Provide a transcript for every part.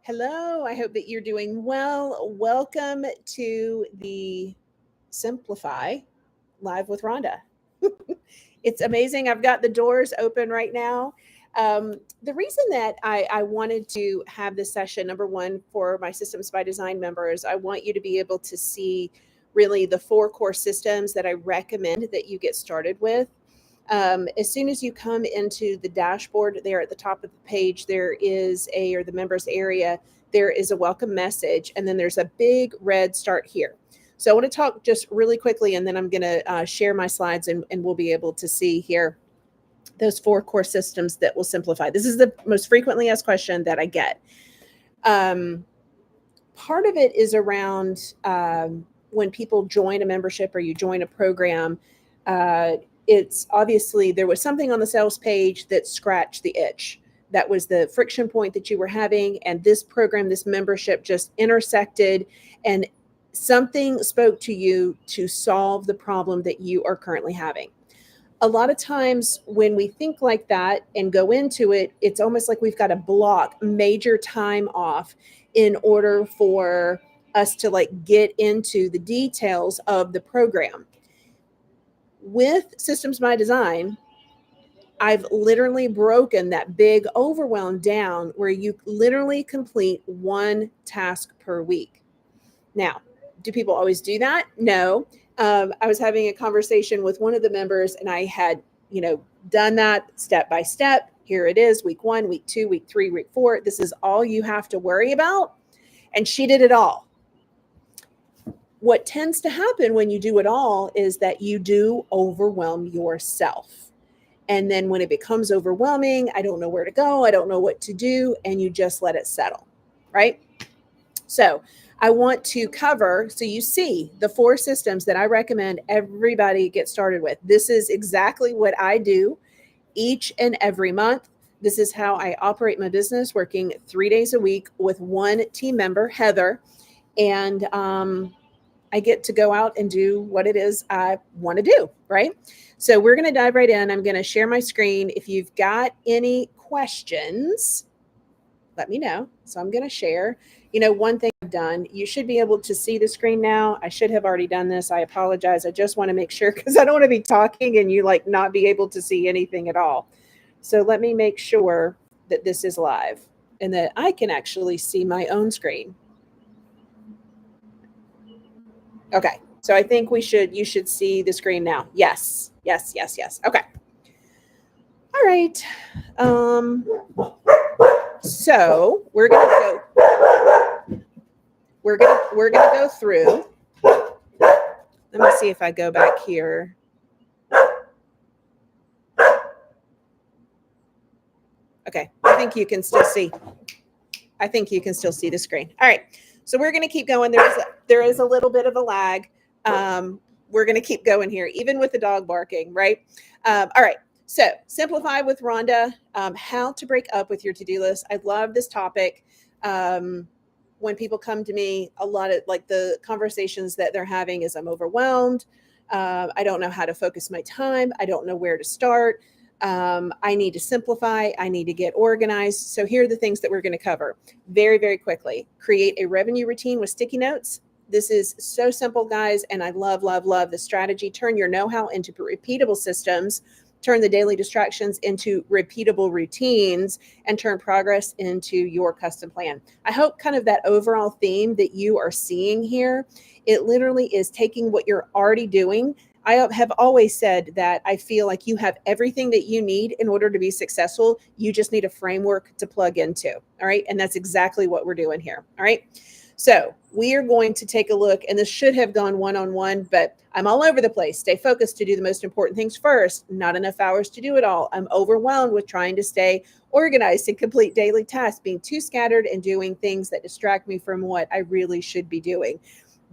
Hello, I hope that you're doing well. Welcome to the Simplify Live with Rhonda. It's amazing. I've got the doors open right now. The reason that I wanted to have this session, number one, for my Systems by Design members, I want you to be able to see really the 4 core systems that I recommend that you get started with. As soon as you come into the dashboard there at the top of the page, or the members area, there is a welcome message, and then there's a big red start here. So I want to talk just really quickly, and then I'm going to share my slides, and we'll be able to see here those 4 core systems that will simplify. This is the most frequently asked question that I get. Part of it is around when people join a membership or you join a program, it's obviously there was something on the sales page that scratched the itch. That was the friction point that you were having. And this program, this membership just intersected and something spoke to you to solve the problem that you are currently having. A lot of times when we think like that and go into it, it's almost like we've got to block major time off in order for us to get into the details of the program. With Systems by Design, I've literally broken that big overwhelm down where you literally complete 1 task per week. Now, do people always do that? No. I was having a conversation with one of the members, and I had, done that step by step. Here it is, week 1, week 2, week 3, week 4. This is all you have to worry about. And she did it all. What tends to happen when you do it all is that you do overwhelm yourself. And then when it becomes overwhelming, I don't know where to go, I don't know what to do, and you just let it settle, right? So I want to cover, so you see the 4 systems that I recommend everybody get started with. This is exactly what I do each and every month. This is how I operate my business, working 3 days a week with 1 team member, Heather, and I get to go out and do what it is I want to do, right? So we're going to dive right in. I'm going to share my screen. If you've got any questions, let me know. So I'm going to share. One thing I've done, you should be able to see the screen now. I should have already done this. I apologize. I just want to make sure because I don't want to be talking and you not be able to see anything at all. So let me make sure that this is live and that I can actually see my own screen. Okay, so I think you should see the screen now. Yes. Okay. All right. So we're gonna go through. Let me see if I go back here. Okay, I think you can still see. The screen. All right. So we're going to keep going. There is a little bit of a lag. We're going to keep going here, even with the dog barking, right? All right. So simplify with Rhonda, how to break up with your to-do list. I love this topic. When people come to me, a lot of the conversations that they're having is I'm overwhelmed. I don't know how to focus my time. I don't know where to start. I need to simplify. I need to get organized. So here are the things that we're going to cover very, very quickly. Create a revenue routine with sticky notes. This is so simple, guys. And I love the strategy. Turn your know-how into repeatable systems. Turn the daily distractions into repeatable routines, and turn progress into your custom plan. I hope kind of that overall theme that you are seeing here, it literally is taking what you're already doing. I have always said that I feel like you have everything that you need in order to be successful. You just need a framework to plug into. All right. And that's exactly what we're doing here. All right. So we are going to take a look, and this should have gone one-on-one, but I'm all over the place. Stay focused to do the most important things first. Not enough hours to do it all. I'm overwhelmed with trying to stay organized and complete daily tasks, being too scattered and doing things that distract me from what I really should be doing.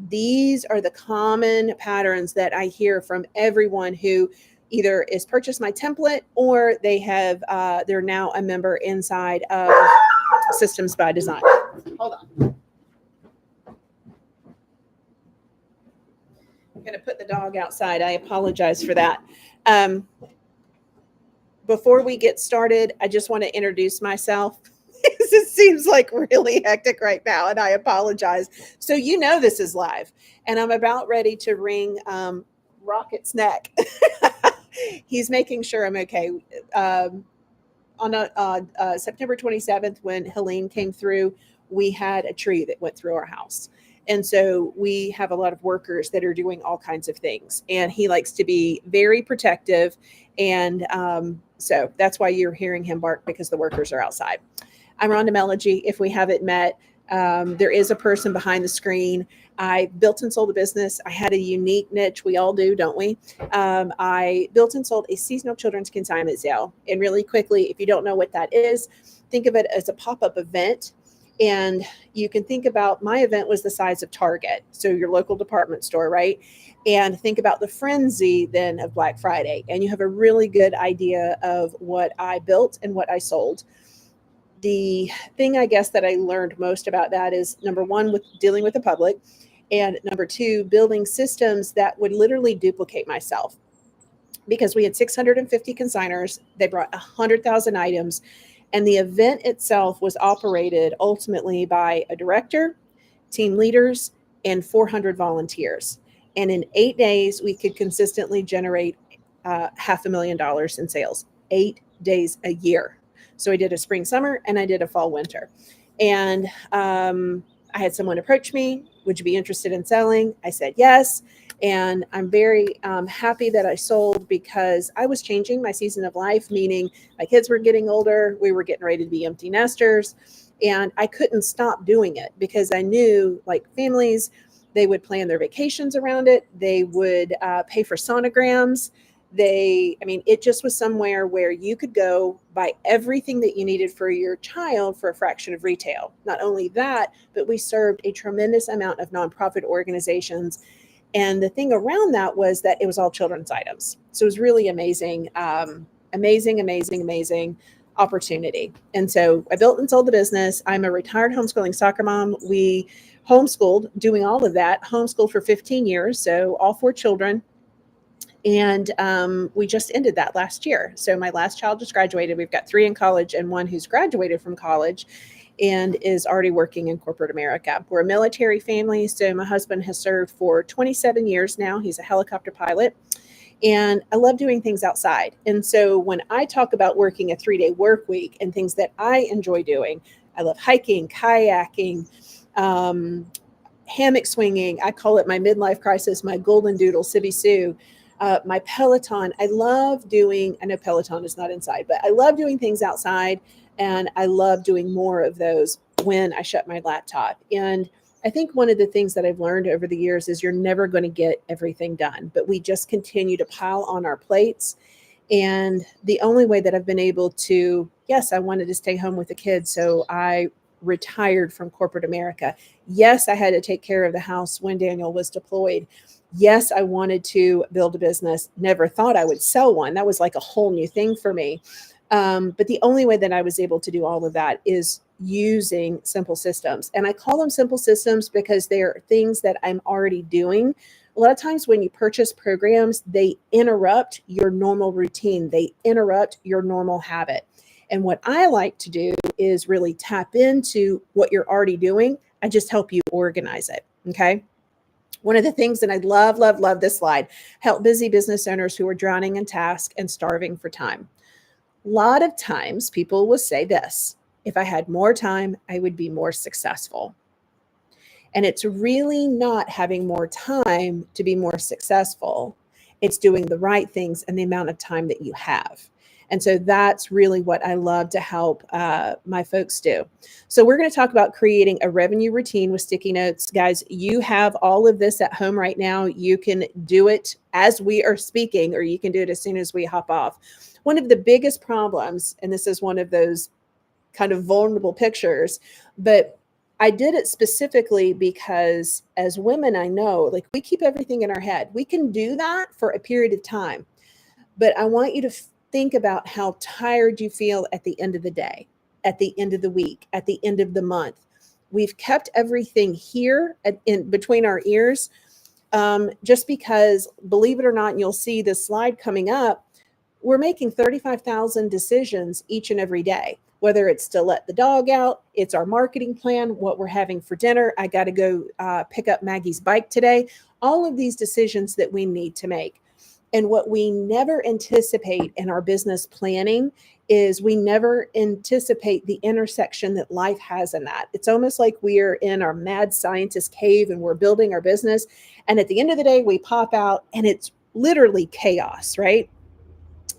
These are the common patterns that I hear from everyone who either is purchased my template or they're now a member inside of Systems by Design. Hold on. I'm going to put the dog outside. I apologize for that. Before we get started, I just want to introduce myself. it seems like really hectic right now, and I apologize. So this is live, and I'm about ready to ring Rocket's neck. He's making sure I'm okay. On September 27th, when Helene came through, we had a tree that went through our house. And so we have a lot of workers that are doing all kinds of things. And he likes to be very protective. And so that's why you're hearing him bark, because the workers are outside. I'm Rhonda Melogy. If we haven't met, there is a person behind the screen. I built and sold a business. I had a unique niche. We all do, don't we? I built and sold a seasonal children's consignment sale. And really quickly, if you don't know what that is, think of it as a pop-up event. And you can think about, my event was the size of Target, so your local department store, right? And think about the frenzy then of Black Friday. And you have a really good idea of what I built and what I sold. The thing, I guess, that I learned most about that is, number one, with dealing with the public, and number two, building systems that would literally duplicate myself, because we had 650 consigners. They brought 100,000 items, and the event itself was operated ultimately by a director, team leaders, and 400 volunteers. And in 8 days, we could consistently generate $500,000 in sales, 8 days a year. So I did a spring, summer, and I did a fall, winter. And I had someone approach me, would you be interested in selling? I said yes. And I'm very happy that I sold, because I was changing my season of life, meaning my kids were getting older. We were getting ready to be empty nesters. And I couldn't stop doing it, because I knew, like families, they would plan their vacations around it. They would pay for sonograms. It just was somewhere where you could go buy everything that you needed for your child for a fraction of retail. Not only that, but we served a tremendous amount of nonprofit organizations. And the thing around that was that it was all children's items. So it was really amazing, amazing opportunity. And so I built and sold the business. I'm a retired homeschooling soccer mom. We homeschooled, doing all of that, homeschooled for 15 years. So all 4 children. And we just ended that last year. So my last child just graduated. We've got 3 in college and 1 who's graduated from college and is already working in corporate America. We're a military family. So my husband has served for 27 years now. He's a helicopter pilot. And I love doing things outside. And so when I talk about working a 3-day work week and things that I enjoy doing, I love hiking, kayaking, hammock swinging. I call it my midlife crisis, my golden doodle, Sibby Sue. My Peloton. I love doing, I know Peloton is not inside, but I love doing things outside, and I love doing more of those when I shut my laptop. And I think one of the things that I've learned over the years is you're never going to get everything done, but we just continue to pile on our plates. And the only way that I've been able to, yes, I wanted to stay home with the kids, so I retired from corporate America. Yes, I had to take care of the house when Daniel was deployed. Yes, I wanted to build a business. Never thought I would sell one. That was like a whole new thing for me. But the only way that I was able to do all of that is using simple systems. And I call them simple systems because they're things that I'm already doing. A lot of times when you purchase programs, they interrupt your normal routine. They interrupt your normal habit. And what I like to do is really tap into what you're already doing. I just help you organize it. Okay. One of the things, and I love this slide, help busy business owners who are drowning in tasks and starving for time. A lot of times people will say this: if I had more time, I would be more successful. And it's really not having more time to be more successful. It's doing the right things and the amount of time that you have. And so that's really what I love to help my folks do. So we're going to talk about creating a revenue routine with sticky notes. Guys, you have all of this at home right now. You can do it as we are speaking, or you can do it as soon as we hop off. One of the biggest problems, and this is one of those kind of vulnerable pictures, but I did it specifically because as women, I know, like, we keep everything in our head. We can do that for a period of time, but I want you to think about how tired you feel at the end of the day, at the end of the week, at the end of the month. We've kept everything here in between our ears, just because, believe it or not, and you'll see this slide coming up, we're making 35,000 decisions each and every day. whether it's to let the dog out, it's our marketing plan, what we're having for dinner. I got to go pick up Maggie's bike today. All of these decisions that we need to make. And what we never anticipate in our business planning is we never anticipate the intersection that life has in that. It's almost like we're in our mad scientist cave and we're building our business. And at the end of the day, we pop out and it's literally chaos, right?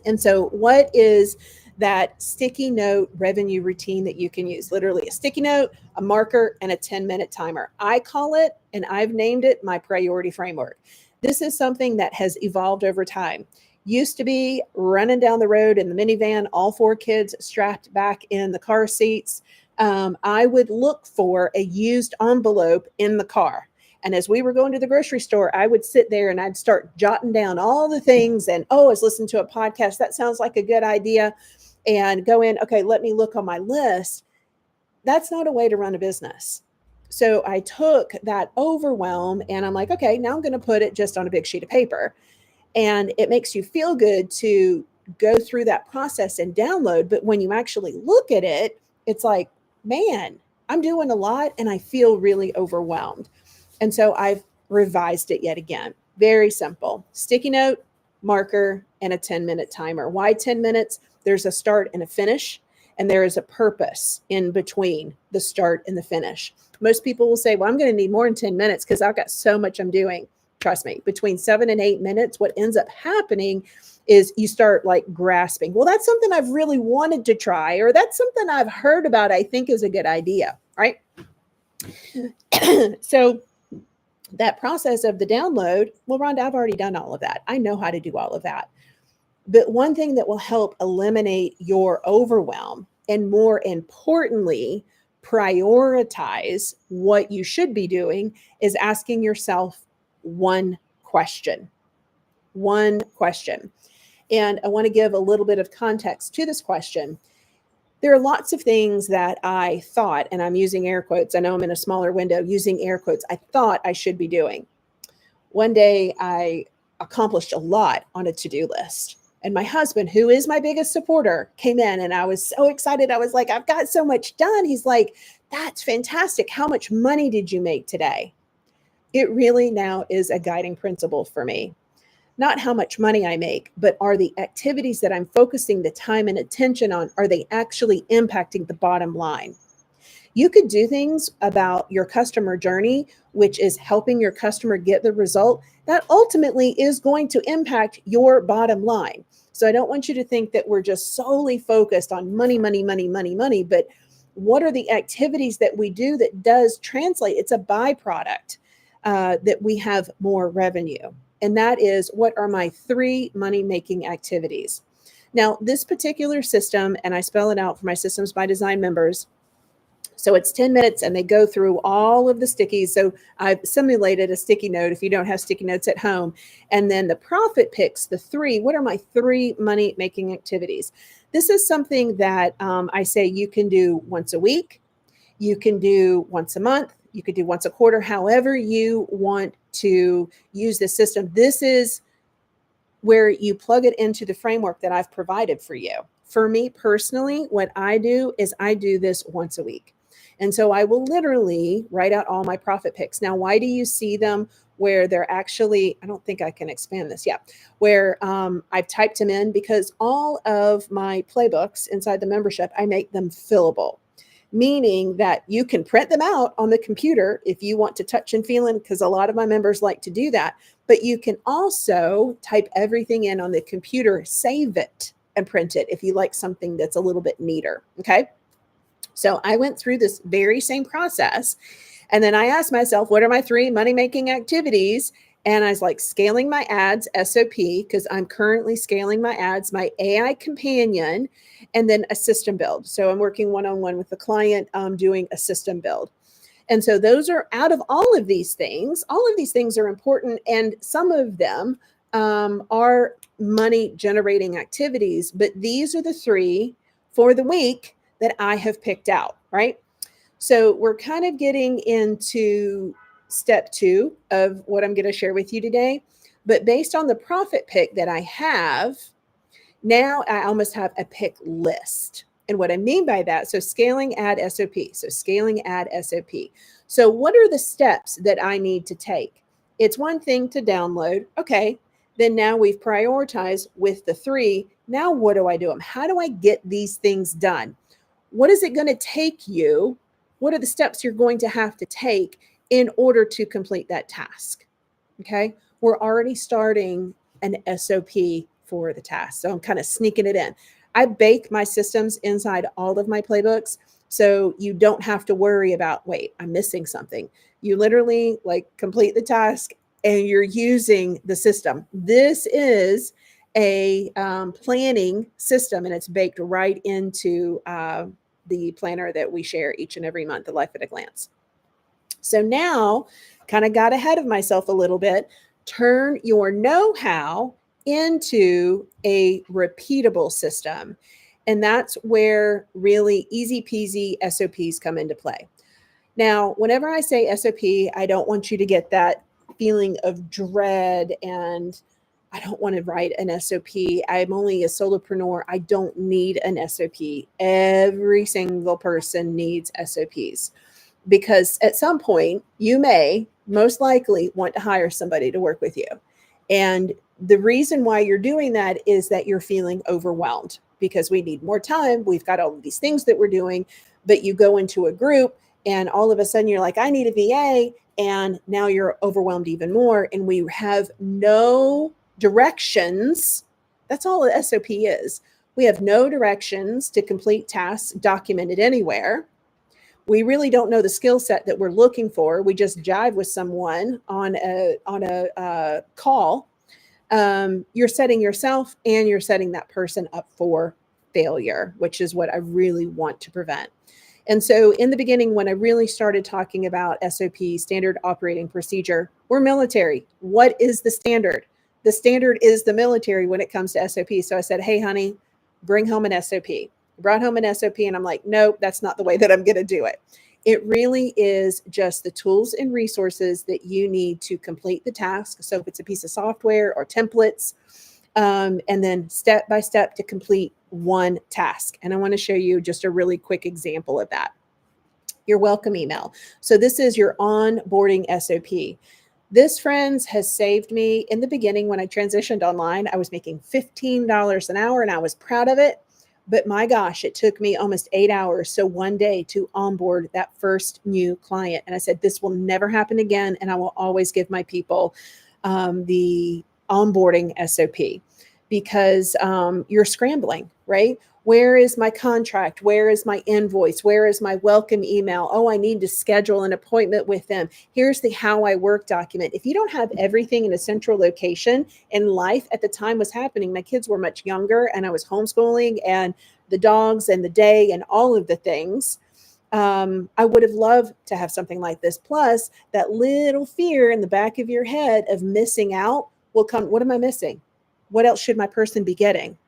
And so, what is that sticky note revenue routine that you can use? Literally, a sticky note, a marker, and a 10-minute timer. I call it, and I've named it, my priority framework. This is something that has evolved over time. Used to be running down the road in the minivan, all four kids strapped back in the car seats. I would look for a used envelope in the car. And as we were going to the grocery store, I would sit there and I'd start jotting down all the things. And I was listening to a podcast. That sounds like a good idea. And go in, okay, let me look on my list. That's not a way to run a business. So I took that overwhelm and I'm like, okay, now I'm going to put it just on a big sheet of paper. And it makes you feel good to go through that process and download. But when you actually look at it, it's like, man, I'm doing a lot and I feel really overwhelmed. And so I've revised it yet again. Very simple. Sticky note, marker, and a 10-minute timer. Why 10 minutes? There's a start and a finish, and there is a purpose in between the start and the finish. Most people will say, well, I'm going to need more than 10 minutes because I've got so much I'm doing. Trust me, between 7 and 8 minutes, what ends up happening is you start like grasping. Well, that's something I've really wanted to try, or that's something I've heard about, I think is a good idea, right? So that process of the download, well, Rhonda, I've already done all of that. I know how to do all of that. But one thing that will help eliminate your overwhelm and more importantly, prioritize what you should be doing is asking yourself one question. One question. And I want to give a little bit of context to this question. There are lots of things that I thought, and I'm using air quotes. I know I'm in a smaller window using air quotes. I thought I should be doing. One day I accomplished a lot on a to-do list. And my husband, who is my biggest supporter, came in and I was so excited. I was like, I've got so much done. He's like, that's fantastic. How much money did you make today? It really now is a guiding principle for me. Not how much money I make, but are the activities that I'm focusing the time and attention on, are they actually impacting the bottom line? You could do things about your customer journey, which is helping your customer get the result that ultimately is going to impact your bottom line. So I don't want you to think that we're just solely focused on money, money, money, money, money, but what are the activities that we do that does translate? It's a byproduct that we have more revenue. And that is, what are my 3 money-making activities? Now, this particular system, and I spell it out for my Systems by Design members, so it's 10 minutes and they go through all of the stickies. So I've simulated a sticky note if you don't have sticky notes at home. And then the profit picks the 3. What are my 3 money-making activities? This is something that I say you can do once a week. You can do once a month. You could do once a quarter, however you want to use this system. This is where you plug it into the framework that I've provided for you. For me personally, what I do is I do this once a week. And so I will literally write out all my profit picks. Now, why do you see them where they're actually, I don't think I can expand this. Yeah. Where I've typed them in, because all of my playbooks inside the membership, I make them fillable. Meaning that you can print them out on the computer if you want to touch and feel them, because a lot of my members like to do that. But you can also type everything in on the computer, save it, and print it if you like something that's a little bit neater. Okay. So I went through this very same process. And then I asked myself, what are my 3 money-making activities? And I was like, scaling my ads, SOP, because I'm currently scaling my ads, my AI companion, and then a system build. So I'm working one-on-one with the client, doing a system build. And so those are, out of all of these things are important. And some of them are money generating activities, but these are the 3 for the week that I have picked out, right? So we're kind of getting into step 2 of what I'm going to share with you today. But based on the profit pick that I have, now I almost have a pick list. And what I mean by that, so scaling, add SOP. So scaling, add SOP. So what are the steps that I need to take? It's one thing to download. Okay. Then now we've prioritized with the 3. Now what do I do? How do I get these things done? What is it going to take you? What are the steps you're going to have to take in order to complete that task? Okay. We're already starting an SOP for the task. So I'm kind of sneaking it in. I bake my systems inside all of my playbooks. So you don't have to worry about, wait, I'm missing something. You literally like complete the task and you're using the system. This is a planning system, and it's baked right into the planner that we share each and every month, the Life at a Glance. So now, kind of got ahead of myself a little bit. Turn your know-how into a repeatable system. And that's where really easy peasy SOPs come into play. Now, whenever I say SOP, I don't want you to get that feeling of dread and I don't want to write an SOP. I'm only a solopreneur. I don't need an SOP. Every single person needs SOPs because at some point you may most likely want to hire somebody to work with you. And the reason why you're doing that is that you're feeling overwhelmed because we need more time. We've got all of these things that we're doing, but you go into a group and all of a sudden you're like, I need a VA. And now you're overwhelmed even more. And we have no directions. That's all an SOP is. We have no directions to complete tasks documented anywhere. We really don't know the skill set that we're looking for. We just jive with someone on a call. You're setting yourself and you're setting that person up for failure, which is what I really want to prevent. And so in the beginning, when I really started talking about SOP, standard operating procedure, we're military. What is the standard? The standard is the military when it comes to SOP. So I said, hey, honey, bring home an SOP. Brought home an SOP and I'm like, nope, that's not the way that I'm going to do it. It really is just the tools and resources that you need to complete the task. So if it's a piece of software or templates, and then step by step to complete one task. And I want to show you just a really quick example of that. Your welcome email. So this is your onboarding SOP. This, friends, has saved me. In the beginning, when I transitioned online, I was making $15 an hour and I was proud of it. But my gosh, it took me almost 8 hours. So one day to onboard that first new client. And I said, this will never happen again. And I will always give my people the onboarding SOP because you're scrambling, right? Where is my contract? Where is my invoice? Where is my welcome email? Oh, I need to schedule an appointment with them. Here's the how I work document. If you don't have everything in a central location, and life at the time was happening, my kids were much younger and I was homeschooling and the dogs and the day and all of the things. I would have loved to have something like this. Plus, that little fear in the back of your head of missing out will come. What am I missing? What else should my person be getting?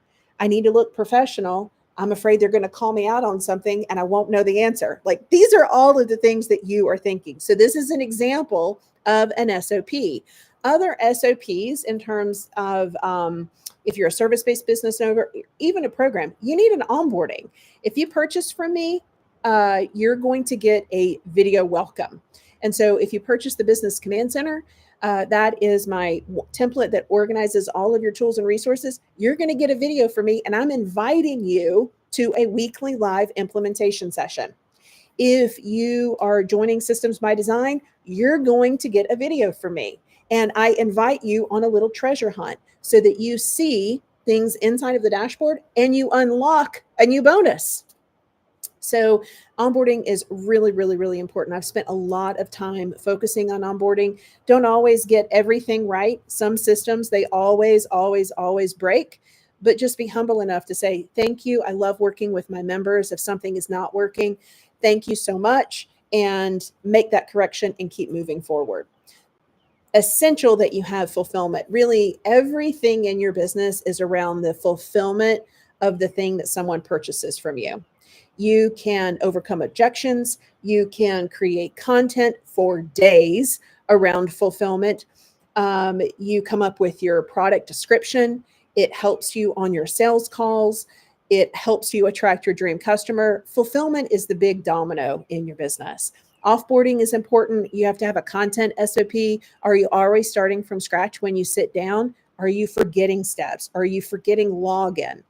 I need to look professional. I'm afraid they're going to call me out on something and I won't know the answer. Like these are all of the things that you are thinking. So this is an example of an SOP. Other SOPs in terms of if you're a service-based business owner, even a program, you need an onboarding. If you purchase from me, you're going to get a video welcome. And so if you purchase the Business Command Center, that is my template that organizes all of your tools and resources. You're going to get a video from me, and I'm inviting you to a weekly live implementation session. If you are joining Systems by Design, you're going to get a video from me. And I invite you on a little treasure hunt so that you see things inside of the dashboard and you unlock a new bonus. So onboarding is really, really, really important. I've spent a lot of time focusing on onboarding. Don't always get everything right. Some systems, they always break, but just be humble enough to say, thank you. I love working with my members. If something is not working, thank you so much, and make that correction and keep moving forward. Essential that you have fulfillment. Really, everything in your business is around the fulfillment of the thing that someone purchases from you. You can overcome objections. You can create content for days around fulfillment. You come up with your product description. It helps you on your sales calls. It helps you attract your dream customer. Fulfillment is the big domino in your business. Offboarding is important. You have to have a content SOP. Are you always starting from scratch when you sit down? Are you forgetting steps? Are you forgetting login?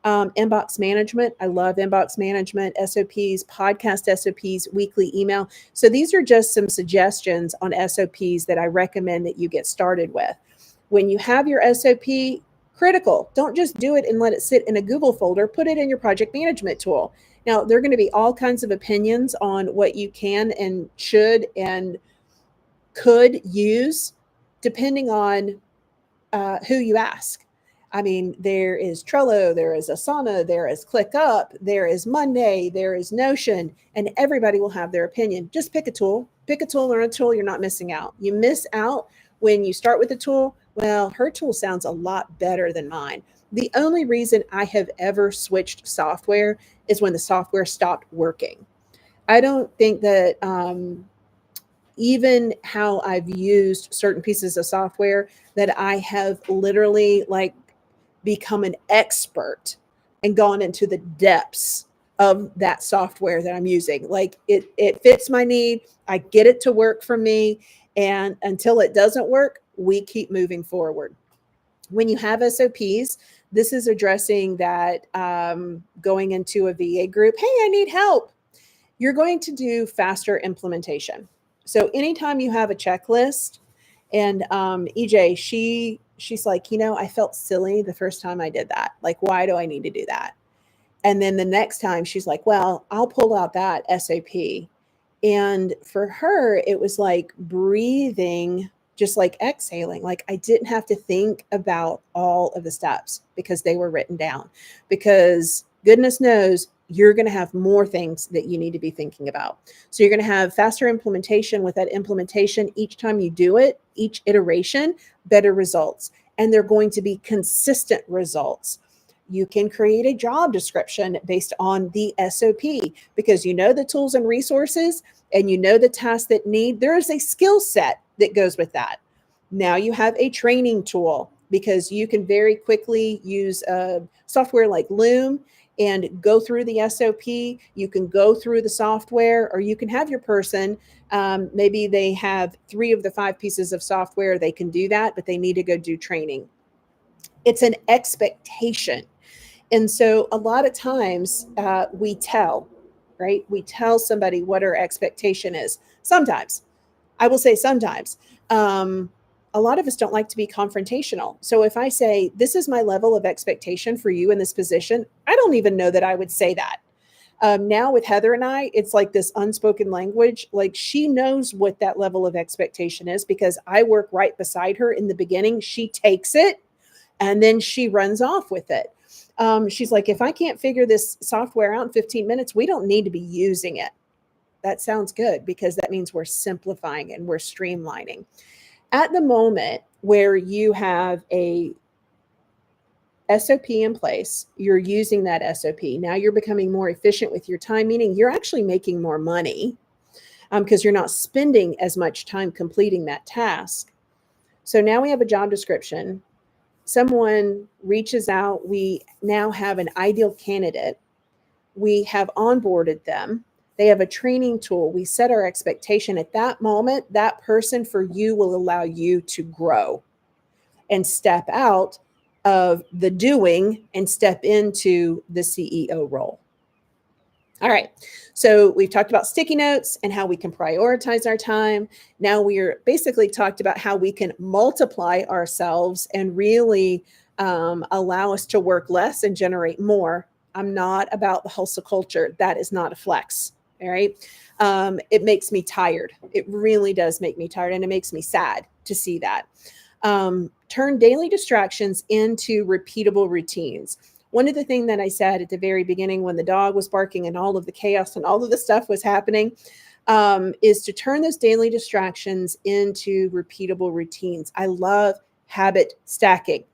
Inbox management. I love inbox management, SOPs, podcast SOPs, weekly email. So these are just some suggestions on SOPs that I recommend that you get started with. When you have your SOP, critical. Don't just do it and let it sit in a Google folder. Put it in your project management tool. Now, there are going to be all kinds of opinions on what you can and should and could use depending on who you ask. I mean, there is Trello, there is Asana, there is ClickUp, there is Monday, there is Notion, and everybody will have their opinion. Just pick a tool, learn a tool. You're not missing out. You miss out when you start with a tool. Well, her tool sounds a lot better than mine. The only reason I have ever switched software is when the software stopped working. I don't think that even how I've used certain pieces of software that I have literally like become an expert and gone into the depths of that software that I'm using. Like it fits my need. I get it to work for me. And until it doesn't work, we keep moving forward. When you have SOPs, this is addressing that going into a VA group. Hey, I need help. You're going to do faster implementation. So anytime you have a checklist, and EJ, she's like, I felt silly the first time I did that. Like, why do I need to do that? And then the next time she's like, well, I'll pull out that SOP. And for her, it was like breathing, just like exhaling. Like I didn't have to think about all of the steps because they were written down. Because goodness knows you're going to have more things that you need to be thinking about. So you're going to have faster implementation. With that implementation, each time you do it, each iteration, better results. And they're going to be consistent results. You can create a job description based on the SOP because you know the tools and resources and you know the tasks that there is a skill set that goes with that. Now you have a training tool because you can very quickly use software like Loom and go through the SOP. You can go through the software, or you can have your person, maybe they have 3 of the 5 pieces of software. They can do that, but they need to go do training. It's an expectation. And so a lot of times we tell, right? We tell somebody what our expectation is. Sometimes, I will say sometimes, a lot of us don't like to be confrontational. So if I say, this is my level of expectation for you in this position, I don't even know that I would say that. Now with Heather and I, it's like this unspoken language. Like she knows what that level of expectation is because I work right beside her in the beginning. She takes it and then she runs off with it. She's like, if I can't figure this software out in 15 minutes, we don't need to be using it. That sounds good because that means we're simplifying and we're streamlining. At the moment where you have a SOP in place, you're using that SOP. Now you're becoming more efficient with your time, meaning you're actually making more money because you're not spending as much time completing that task. So now we have a job description. Someone reaches out. We now have an ideal candidate. We have onboarded them. They have a training tool. We set our expectation. At that moment, that person for you will allow you to grow and step out of the doing and step into the CEO role. All right. So we've talked about sticky notes and how we can prioritize our time. Now we're basically talked about how we can multiply ourselves and really allow us to work less and generate more. I'm not about the hustle culture. That is not a flex. All right. It makes me tired. It really does make me tired. And it makes me sad to see that. Turn daily distractions into repeatable routines. One of the things that I said at the very beginning when the dog was barking and all of the chaos and all of the stuff was happening is to turn those daily distractions into repeatable routines. I love habit stacking.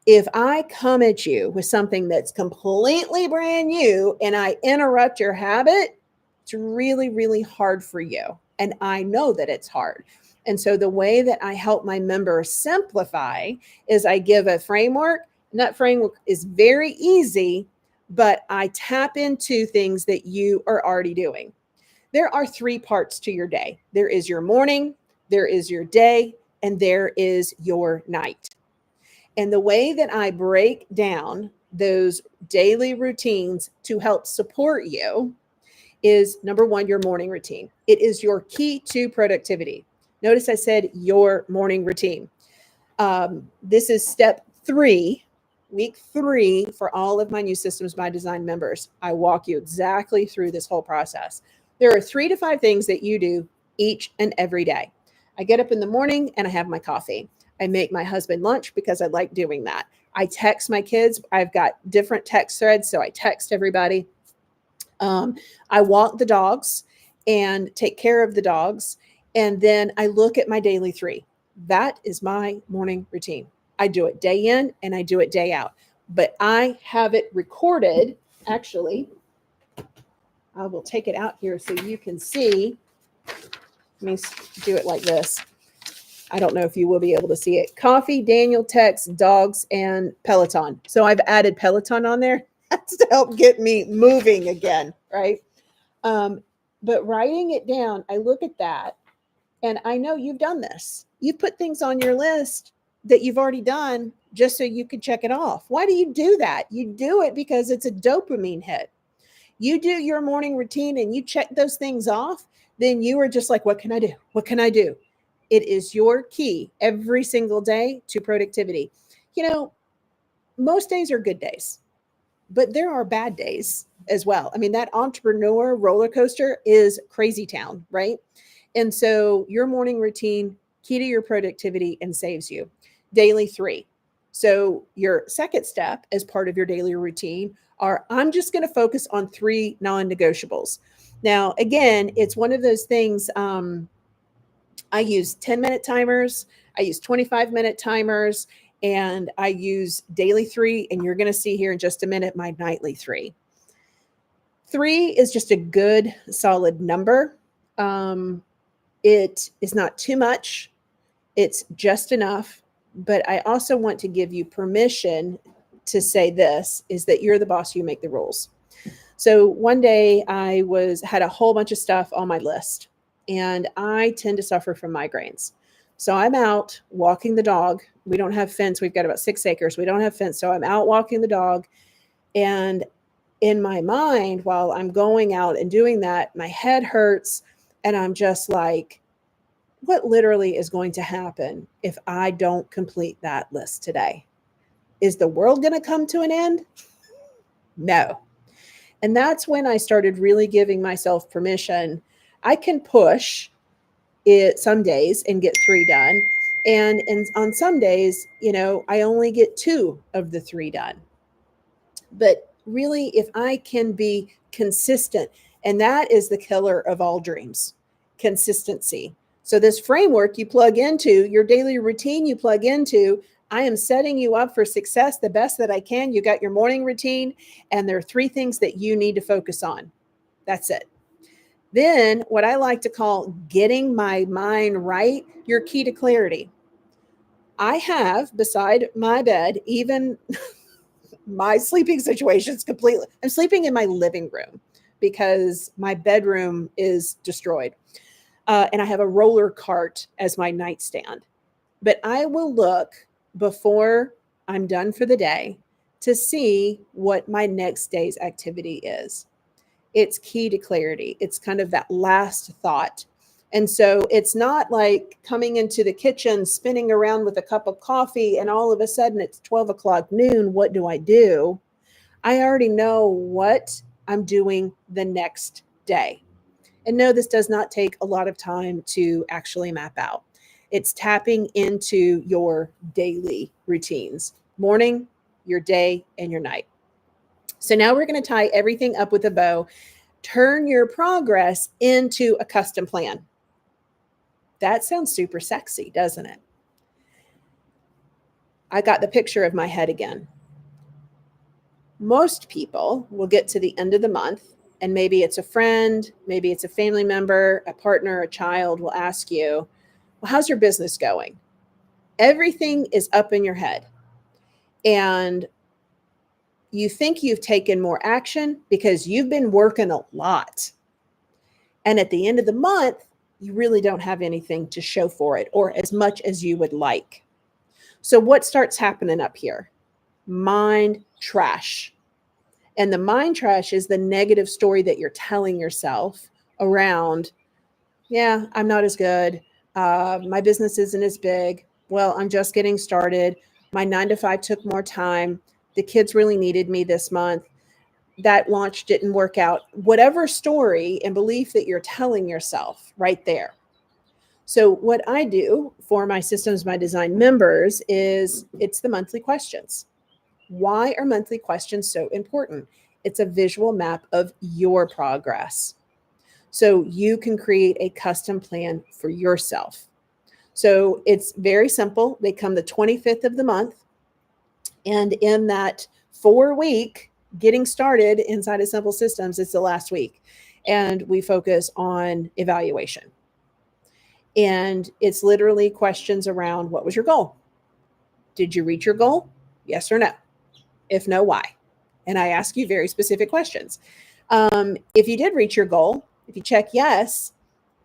If I come at you with something that's completely brand new and I interrupt your habit, it's really, really hard for you. And I know that it's hard. And so the way that I help my members simplify is I give a framework. And that framework is very easy but I tap into things that you are already doing. There are 3 parts to your day. There is your morning, there is your day, and there is your night. And the way that I break down those daily routines to help support you is number 1, your morning routine. It is your key to productivity. Notice I said your morning routine. This is step 3, week 3 for all of my new Systems by Design members. I walk you exactly through this whole process. There are 3 to 5 things that you do each and every day. I get up in the morning and I have my coffee. I make my husband lunch because I like doing that. I text my kids. I've got different text threads, so I text everybody. I walk the dogs and take care of the dogs. And then I look at my daily 3. That is my morning routine. I do it day in and I do it day out. But I have it recorded. Actually, I will take it out here so you can see. Let me do it like this. I don't know if you will be able to see it. Coffee, Daniel, text, dogs, and Peloton. So I've added Peloton on there. That's to help get me moving again, right? But writing it down, I look at that and I know you've done this. You put things on your list that you've already done just so you can check it off. Why do you do that? You do it because it's a dopamine hit. You do your morning routine and you check those things off, then you are just like, what can I do? What can I do? It is your key every single day to productivity. You know, most days are good days, but there are bad days as well. I mean, that entrepreneur roller coaster is crazy town, right? And so your morning routine, key to your productivity and saves you. Daily 3. So your second step as part of your daily routine are I'm just going to focus on 3 non-negotiables. Now, again, it's one of those things. I use 10-minute timers. I use 25-minute timers. And I use daily 3. And you're going to see here in just a minute my nightly 3. 3 is just a good, solid number. It is not too much. It's just enough. But I also want to give you permission to say this is that you're the boss, you make the rules. So one day I had a whole bunch of stuff on my list, and I tend to suffer from migraines. So I'm out walking the dog. We don't have fence. We've got about 6 acres. We don't have fence. So I'm out walking the dog. And in my mind, while I'm going out and doing that, my head hurts. And I'm just like, what literally is going to happen if I don't complete that list today? Is the world going to come to an end? No. And that's when I started really giving myself permission. I can push it some days and get 3 done. And on some days, I only get 2 of the 3 done. But really, if I can be consistent, and that is the killer of all dreams, consistency. So this framework you plug into, your daily routine you plug into, I am setting you up for success the best that I can. You got your morning routine, and there are 3 things that you need to focus on. That's it. Then what I like to call getting my mind right, your key to clarity. I have beside my bed, even my sleeping situation is completely, I'm sleeping in my living room because my bedroom is destroyed. And I have a roller cart as my nightstand. But I will look before I'm done for the day to see what my next day's activity is. It's key to clarity. It's kind of that last thought. And so it's not like coming into the kitchen, spinning around with a cup of coffee, and all of a sudden it's 12 o'clock noon. What do? I already know what I'm doing the next day. And no, this does not take a lot of time to actually map out. It's tapping into your daily routines, morning, your day, and your night. So now we're going to tie everything up with a bow. Turn your progress into a custom plan. That sounds super sexy, doesn't it? I got the picture of my head again. Most people will get to the end of the month, and maybe it's a friend, maybe it's a family member, a partner, a child will ask you, well, how's your business going? Everything is up in your head. And You think you've taken more action because you've been working a lot. And at the end of the month, you really don't have anything to show for it, or as much as you would like. So what starts happening up here? Mind trash. And the mind trash is the negative story that you're telling yourself around, yeah, I'm not as good. My business isn't as big. Well, I'm just getting started. My 9 to 5 took more time. The kids really needed me this month. That launch didn't work out. Whatever story and belief that you're telling yourself right there. So what I do for my Systems by Design members is it's the monthly questions. Why are monthly questions so important? It's a visual map of your progress. So you can create a custom plan for yourself. So it's very simple. They come the 25th of the month. And in that 4-week getting started inside of Simple Systems, it's the last week. And we focus on evaluation. And it's literally questions around, what was your goal? Did you reach your goal? Yes or no? If no, why? And I ask you very specific questions. If you did reach your goal, if you check yes,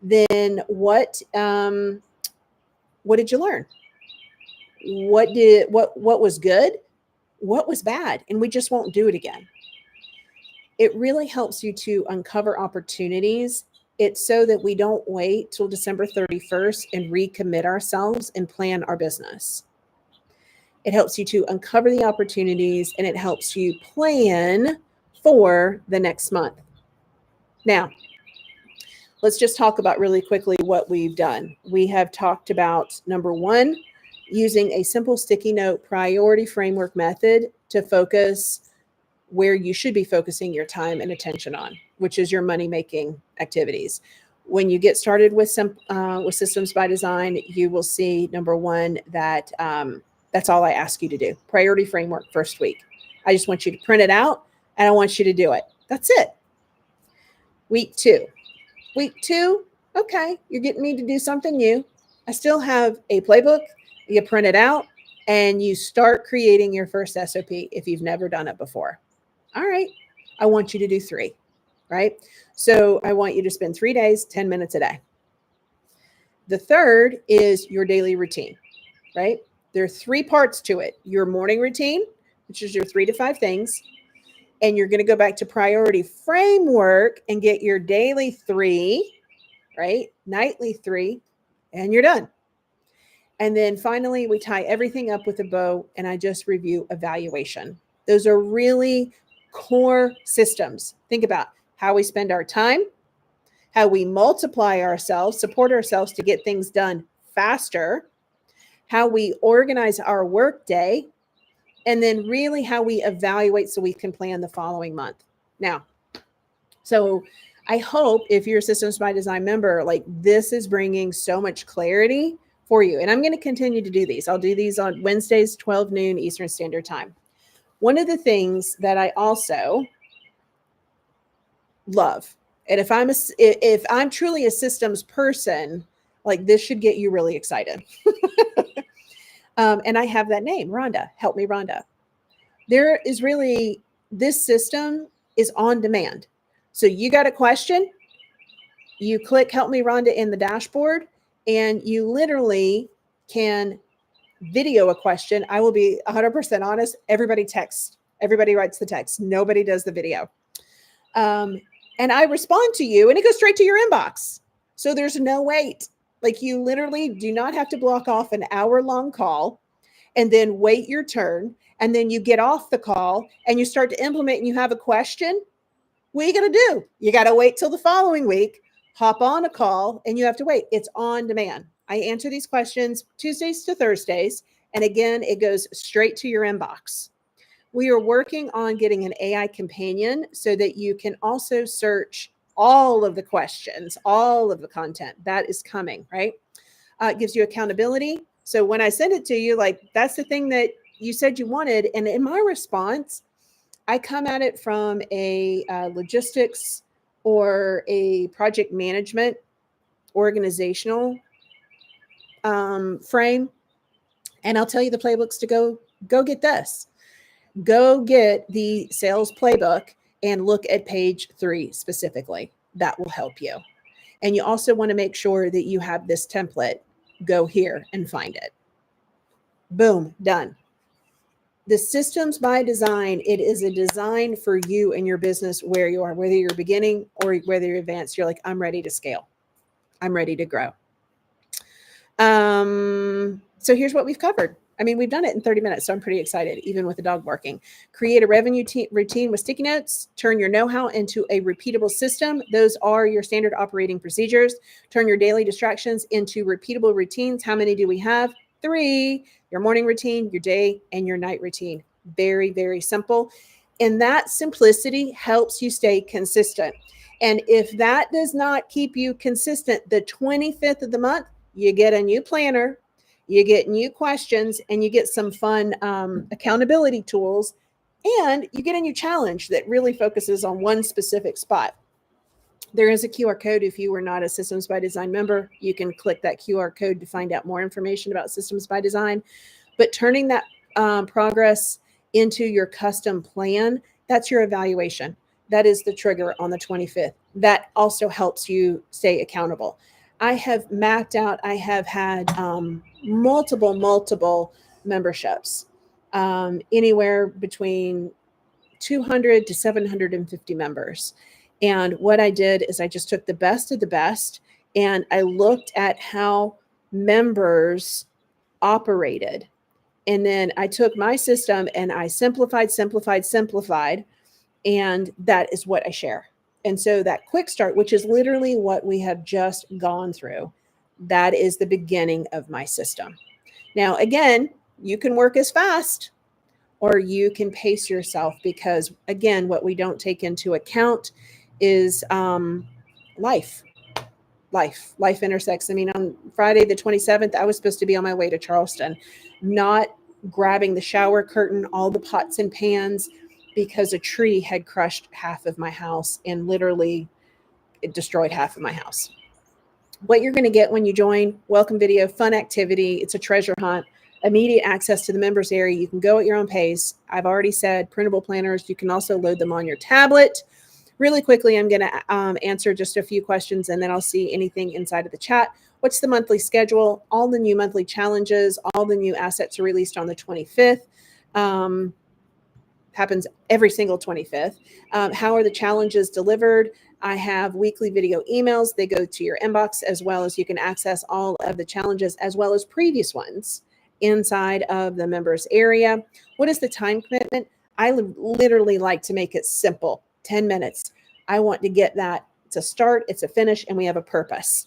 then what did you learn? What was good? What was bad? And we just won't do it again. It really helps you to uncover opportunities. It's so that we don't wait till December 31st and recommit ourselves and plan our business. It helps you to uncover the opportunities, and it helps you plan for the next month. Now, let's just talk about really quickly what we've done. We have talked about, number one, using a simple sticky note priority framework method to focus where you should be focusing your time and attention on, which is your money-making activities. When you get started with Systems by Design, you will see, number one, that that's all I ask you to do. Priority framework, first week. I just want you to print it out, and I want you to do it. That's it. Week two, okay, you're getting me to do something new. I still have a playbook. You print it out, and you start creating your first SOP if you've never done it before. All right, I want you to do 3, right? So I want you to spend 3 days, 10 minutes a day. The third is your daily routine, right? There are 3 parts to it. Your morning routine, which is your 3 to 5 things. And you're going to go back to priority framework and get your daily 3, right? Nightly 3, and you're done. And then finally, we tie everything up with a bow, and I just review evaluation. Those are really core systems. Think about how we spend our time, how we multiply ourselves, support ourselves to get things done faster, how we organize our workday, and then really how we evaluate so we can plan the following month. Now, so I hope if you're a Systems by Design member, like this is bringing so much clarity for you. And I'm going to continue to do these. I'll do these on Wednesdays, 12 noon Eastern Standard Time. One of the things that I also love, and if I'm truly a systems person, like this should get you really excited. And I have that name, Rhonda. Help me, Rhonda. There is really, this system is on demand. So you got a question, you click Help Me, Rhonda in the dashboard, and you literally can video a question. I will be 100% honest. Everybody texts. Everybody writes the text. Nobody does the video. And I respond to you, and it goes straight to your inbox. So there's no wait. Like you literally do not have to block off an hour-long call and then wait your turn. And then you get off the call and you start to implement and you have a question. What are you going to do? You got to wait till the following week, hop on a call, and you have to wait. It's on demand. I answer these questions Tuesdays to Thursdays. And again, it goes straight to your inbox. We are working on getting an AI companion so that you can also search all of the questions, all of the content that is coming, right? It gives you accountability. So when I send it to you, like that's the thing that you said you wanted. And in my response, I come at it from a logistics or a project management organizational frame. And I'll tell you the playbooks to go get this. Go get the sales playbook and look at page 3 specifically. That will help you. And you also want to make sure that you have this template. Go here and find it. Boom, done. The systems by design, it is a design for you and your business where you are, whether you're beginning or whether you're advanced. You're like, I'm ready to scale. I'm ready to grow. So here's what we've covered. I mean, we've done it in 30 minutes, so I'm pretty excited, even with the dog barking. Create a revenue routine with sticky notes. Turn your know-how into a repeatable system. Those are your standard operating procedures. Turn your daily distractions into repeatable routines. How many do we have? 3. Your morning routine, your day, and your night routine. Very, very simple. And that simplicity helps you stay consistent. And if that does not keep you consistent, the 25th of the month, you get a new planner, you get new questions, and you get some fun accountability tools, and you get a new challenge that really focuses on one specific spot. There is a QR code. If you were not a Systems by Design member, you can click that QR code to find out more information about Systems by Design. But turning that progress into your custom plan, that's your evaluation. That is the trigger on the 25th. That also helps you stay accountable. I have mapped out, I have had multiple memberships, anywhere between 200 to 750 members. And what I did is I just took the best of the best and I looked at how members operated. And then I took my system and I simplified. And that is what I share. And so that quick start, which is literally what we have just gone through, that is the beginning of my system. Now, again, you can work as fast or you can pace yourself because, again, what we don't take into account is life. Life intersects. I mean, on Friday the 27th, I was supposed to be on my way to Charleston, not grabbing the shower curtain, all the pots and pans, because a tree had crushed half of my house and literally it destroyed half of my house. What you're going to get when you join, welcome video, fun activity. It's a treasure hunt, immediate access to the members area. You can go at your own pace. I've already said printable planners. You can also load them on your tablet. Really quickly, I'm going to answer just a few questions and then I'll see anything inside of the chat. What's the monthly schedule? All the new monthly challenges, all the new assets are released on the 25th. Happens every single 25th. How are the challenges delivered? I have weekly video emails. They go to your inbox, as well as you can access all of the challenges as well as previous ones inside of the members area. What is the time commitment? I literally like to make it simple. 10 minutes. I want to get that. It's a start, it's a finish, and we have a purpose.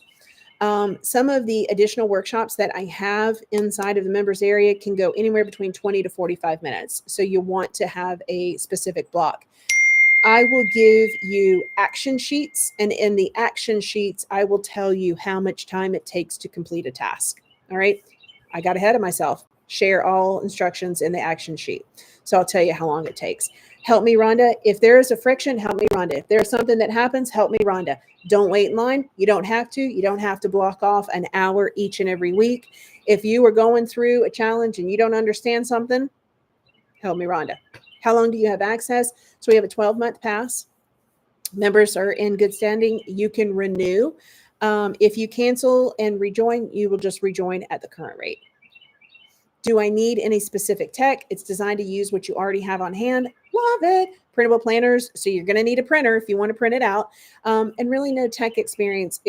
Some of the additional workshops that I have inside of the members area can go anywhere between 20 to 45 minutes. So you want to have a specific block. I will give you action sheets, and in the action sheets, I will tell you how much time it takes to complete a task. All right. I got ahead of myself. Share all instructions in the action sheet. So I'll tell you how long it takes. Help me, Rhonda. If there is a friction, help me, Rhonda. If there's something that happens, help me, Rhonda. Don't wait in line. You don't have to. You don't have to block off an hour each and every week. If you are going through a challenge and you don't understand something, help me, Rhonda. How long do you have access? So we have a 12-month pass. Members are in good standing. You can renew. If you cancel and rejoin, you will just rejoin at the current rate. Do I need any specific tech? It's designed to use what you already have on hand. Love it. Printable planners. So you're going to need a printer if you want to print it out. And really no tech experience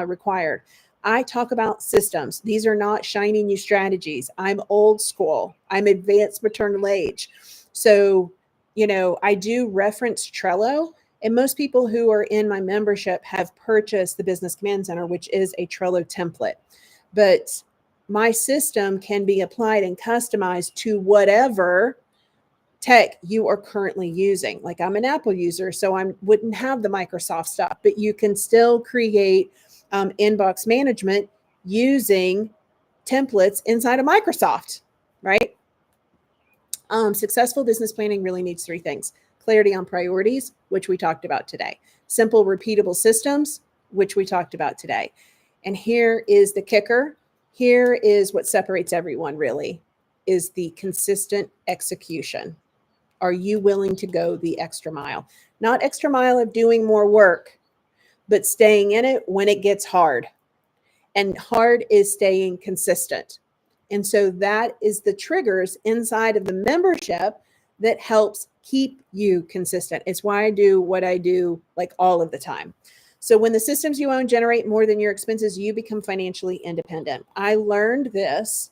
required. I talk about systems. These are not shiny new strategies. I'm old school. I'm advanced maternal age. So, I do reference Trello. And most people who are in my membership have purchased the Business Command Center, which is a Trello template. But my system can be applied and customized to whatever tech you are currently using. Like I'm an Apple user, so I wouldn't have the Microsoft stuff, but you can still create inbox management using templates inside of Microsoft, right? Successful business planning really needs 3 things. Clarity on priorities, which we talked about today. Simple, repeatable systems, which we talked about today. And here is the kicker. Here is what separates everyone really, is the consistent execution. Are you willing to go the extra mile? Not extra mile of doing more work, but staying in it when it gets hard. And hard is staying consistent. And so that is the triggers inside of the membership that helps keep you consistent. It's why I do what I do like all of the time. So when the systems you own generate more than your expenses, you become financially independent. I learned this.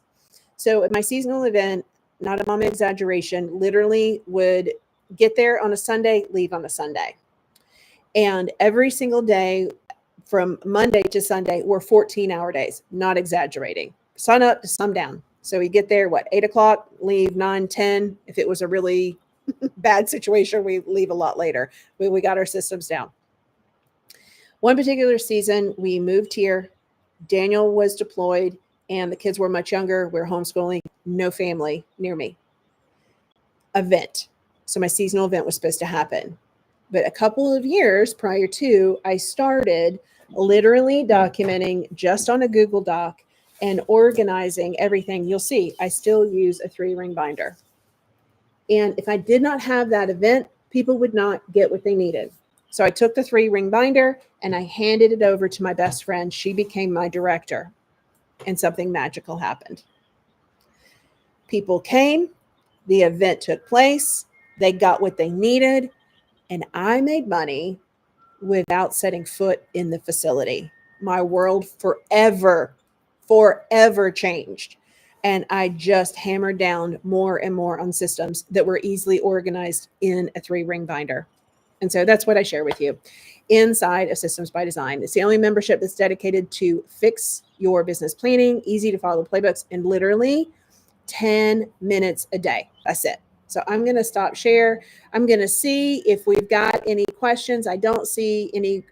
So at my seasonal event, not a mom exaggeration, literally would get there on a Sunday, leave on a Sunday. And every single day from Monday to Sunday were 14-hour days, not exaggerating. Sun up to sundown. So we get there, 8 o'clock, leave 9, 10. If it was a really bad situation, we leave a lot later. We got our systems down. One particular season, we moved here. Daniel was deployed and the kids were much younger. We were homeschooling, no family near me. Event. So my seasonal event was supposed to happen. But a couple of years prior to, I started literally documenting just on a Google Doc and organizing everything. You'll see, I still use a 3-ring binder. And if I did not have that event, people would not get what they needed. So I took the 3-ring binder and I handed it over to my best friend. She became my director, and something magical happened. People came, the event took place, they got what they needed, and I made money without setting foot in the facility. My world forever changed. And I just hammered down more and more on systems that were easily organized in a 3-ring binder. And so that's what I share with you inside of Systems by Design. It's the only membership that's dedicated to fix your business planning, easy to follow playbooks, and literally 10 minutes a day. That's it. So I'm going to stop share. I'm going to see if we've got any questions. I don't see any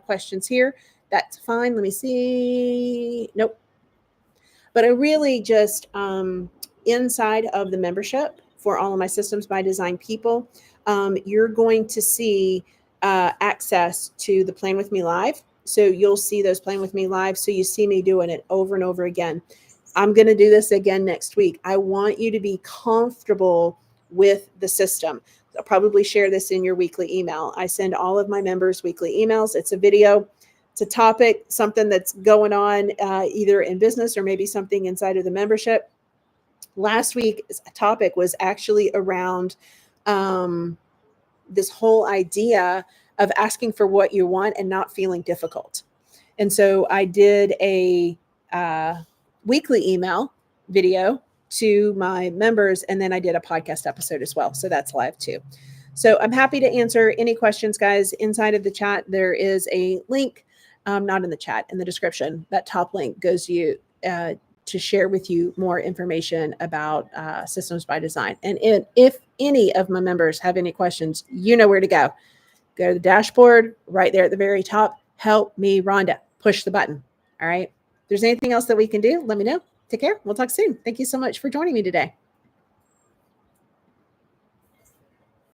questions here. That's fine. Let me see. Nope. But I really just, inside of the membership for all of my Systems by Design people, you're going to see access to the Plan With Me Live. So you'll see those Plan With Me Live. So you see me doing it over and over again. I'm going to do this again next week. I want you to be comfortable with the system. I'll probably share this in your weekly email. I send all of my members weekly emails. It's a video. It's a topic, something that's going on either in business or maybe something inside of the membership. Last week's topic was actually around this whole idea of asking for what you want and not feeling difficult. And so I did a weekly email video to my members, and then I did a podcast episode as well. So that's live too. So I'm happy to answer any questions, guys. Inside of the chat, there is a link, not in the chat, in the description. That top link goes to share with you more information about Systems by Design. And if any of my members have any questions, you know where to go. Go to the dashboard right there at the very top. Help me, Rhonda. Push the button. All right. If there's anything else that we can do, let me know. Take care. We'll talk soon. Thank you so much for joining me today.